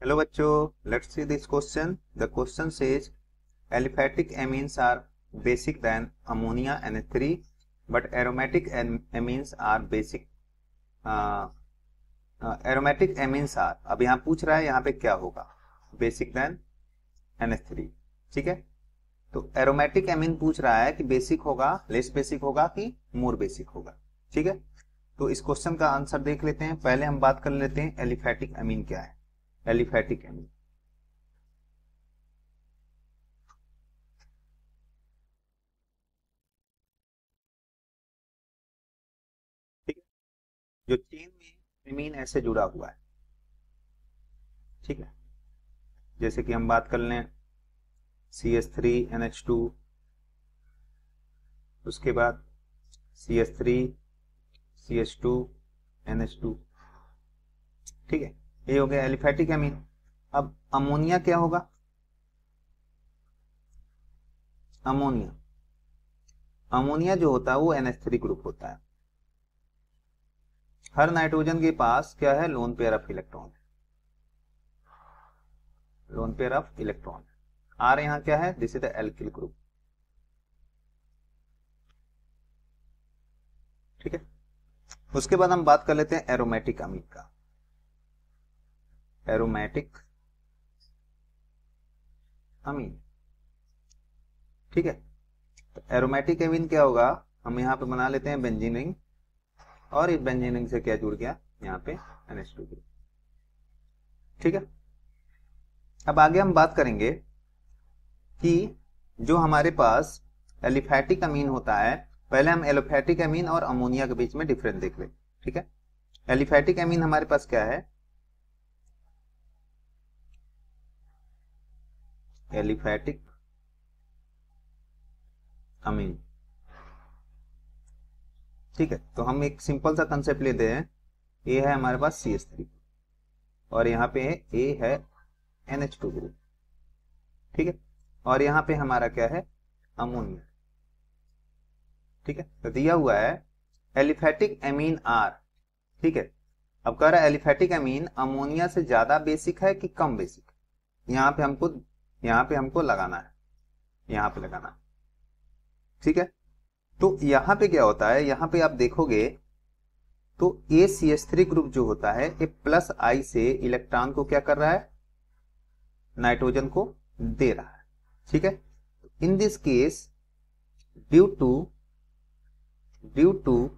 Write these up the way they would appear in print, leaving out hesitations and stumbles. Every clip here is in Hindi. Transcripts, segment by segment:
Hello bachcho, let's see this question. The question says aliphatic amines are basic than ammonia NH3, but aromatic amines are basic. Aromatic amines are, अब यहाँ पूछ रहा है यहाँ पे क्या होगा, बेसिक देन NH3. ठीक है, तो एरोमेटिक एमीन पूछ रहा है कि बेसिक होगा, लेस बेसिक होगा कि मोर बेसिक होगा. ठीक है, तो इस क्वेश्चन का आंसर देख लेते हैं. पहले हम बात कर लेते हैं एलिफैटिक एमीन क्या है. एलिफैटिक एमीन ठीक है, जो चेन में एमीन ऐसे जुड़ा हुआ है. ठीक है, जैसे कि हम बात कर लें CH3NH2, उसके बाद CH3CH2NH2. ठीक है, ये हो गया एलिफैटिक एमीन. अब अमोनिया क्या होगा. अमोनिया जो होता है वो NH3 ग्रुप होता है. हर नाइट्रोजन के पास क्या है, lone pair of electron. Lone pair of electron. R यहां क्या है, this is the alkyl group. ठीक है, उसके बाद हम बात कर लेते हैं एरोमेटिक अमीन का. एरोमेटिक अमीन. ठीक है, तो एरोमेटिक अमीन क्या होगा, हम यहाँ पे बना लेते हैं बेंजीन रिंग, और इस बेंजीन रिंग से क्या जुड़ गया, यहाँ पे NH2 ग्रुप. ठीक है, अब आगे हम बात करेंगे कि जो हमारे पास एलिफैटिक अमीन होता है, पहले हम एलिफैटिक अमीन और अमोनिया के बीच में डिफरेंस देख ले. ठीक है, एलिफैटिक अमीन हमारे पास क्या है, एलिफैटिक अमीन. ठीक है, तो हम एक सिंपल सा कंसेप्ट लेते हैं. ए है हमारे पास CH3 और यहाँ पे ए है NH2 ग्रुप. ठीक है, और यहाँ पे हमारा क्या है, अमोनिया. ठीक है, तो दिया हुआ है एलिफैटिक अमीन आर. ठीक है, अब कह रहा है एलिफैटिक अमीन अमोनिया से ज्यादा बेसिक है कि कम बेसिक. यहाँ पे हमको लगाना है, यहाँ पे लगाना है. ठीक है, तो यहाँ पे क्या होता है, यहाँ पे आप देखोगे तो ACH3 ग्रुप जो होता है ये प्लस आई से इलेक्ट्रॉन को क्या कर रहा है, नाइट्रोजन को दे रहा है. ठीक है, in this case due two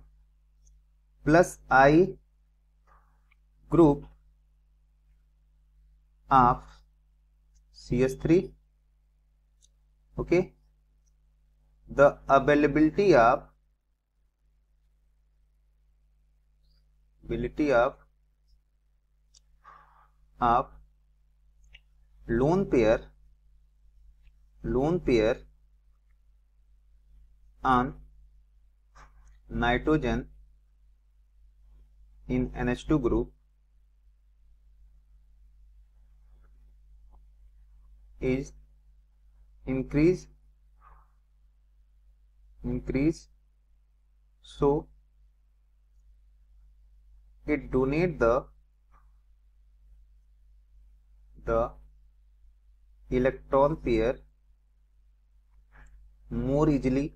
plus I group of CH3, okay, the availability of lone pair on nitrogen in NH2 group is increase, so it donate the electron pair more easily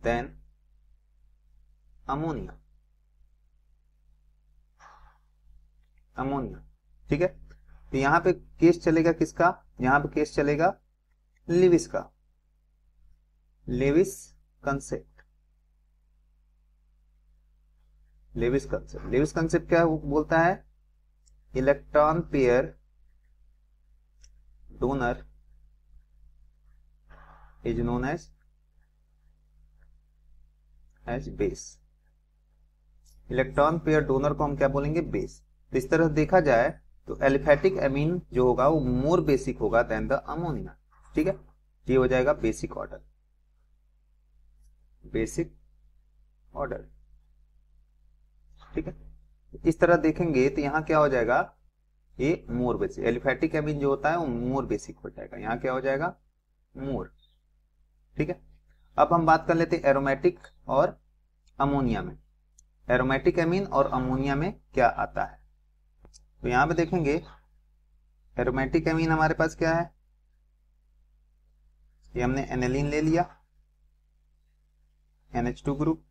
than ammonia. ठीक है, तो यहां पे केस चलेगा किसका, यहां पे केस चलेगा लेविस का. लेविस कंसेप्ट क्या बोलता है, electron pair donor is known as base. Electron pair donor को हम क्या बोलेंगे, बेस. तो इस तरह देखा जाए तो एलिफैटिक अमीन जो होगा वो मोर बेसिक होगा देन द अमोनिया. ठीक है, ये हो जाएगा बेसिक ऑर्डर. ठीक है, इस तरह देखेंगे तो यहाँ क्या हो जाएगा, ये मोर बेसिक. एलिफैटिक अमीन जो होता है वो मोर बेसिक हो जाएगा, यहाँ क्या हो जाएगा, मोर. ठीक है, अब हम बात कर लेते हैं एरोमेटिक और अमोनिया में. एरोमेटिक एमीन और अमोनिया में क्या आता है। तो यहां पे देखेंगे एरोमेटिक एमीन हमारे पास क्या है, ये हमने एनिलीन ले लिया NH2 ग्रुप,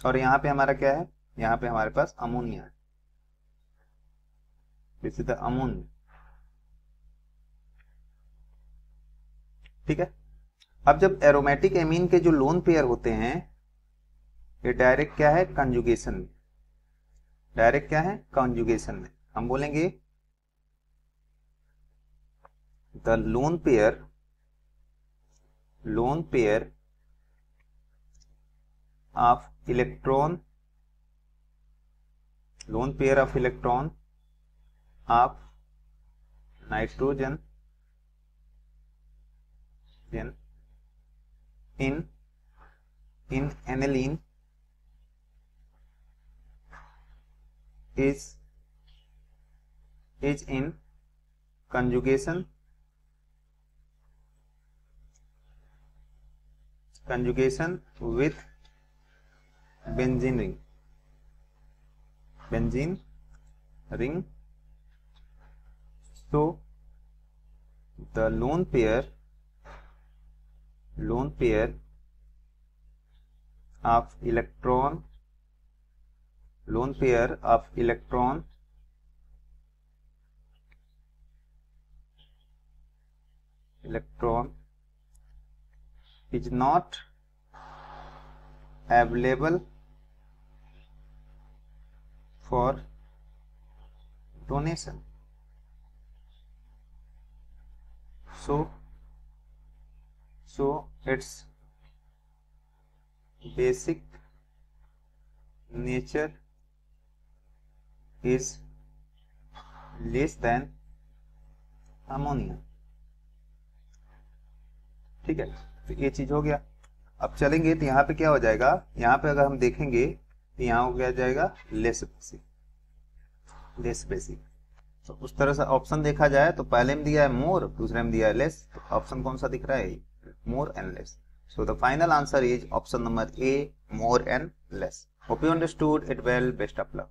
और यहां पे हमारा क्या है, यहां पे हमारे पास अमोनिया है, दिस इज द अमोनिया। ठीक है। अब जब एरोमेटिक एमीन के जो लोन पेयर होते हैं ये डायरेक्ट क्या है, कंजुगेशन में, डायरेक्ट क्या है, कंजुगेशन में हम बोलेंगे the loan pair of electron of nitrogen in aniline is in conjugation with benzene ring. So the lone pair of electron is not available for donation. So its basic nature is less than ammonia. ठीक है, तो ये चीज हो गया। अब चलेंगे तो यहाँ पे क्या हो जाएगा, यहाँ पे अगर हम देखेंगे तो यहाँ हो गया जाएगा लेस बेसिक। तो उस तरह से ऑप्शन देखा जाए तो पहले में दिया है मोर, दूसरे में दिया है लेस, तो ऑप्शन कौन सा दिख रहा है, more and less. So the final answer is option number A, more and less. Hope you understood it well. Best of luck.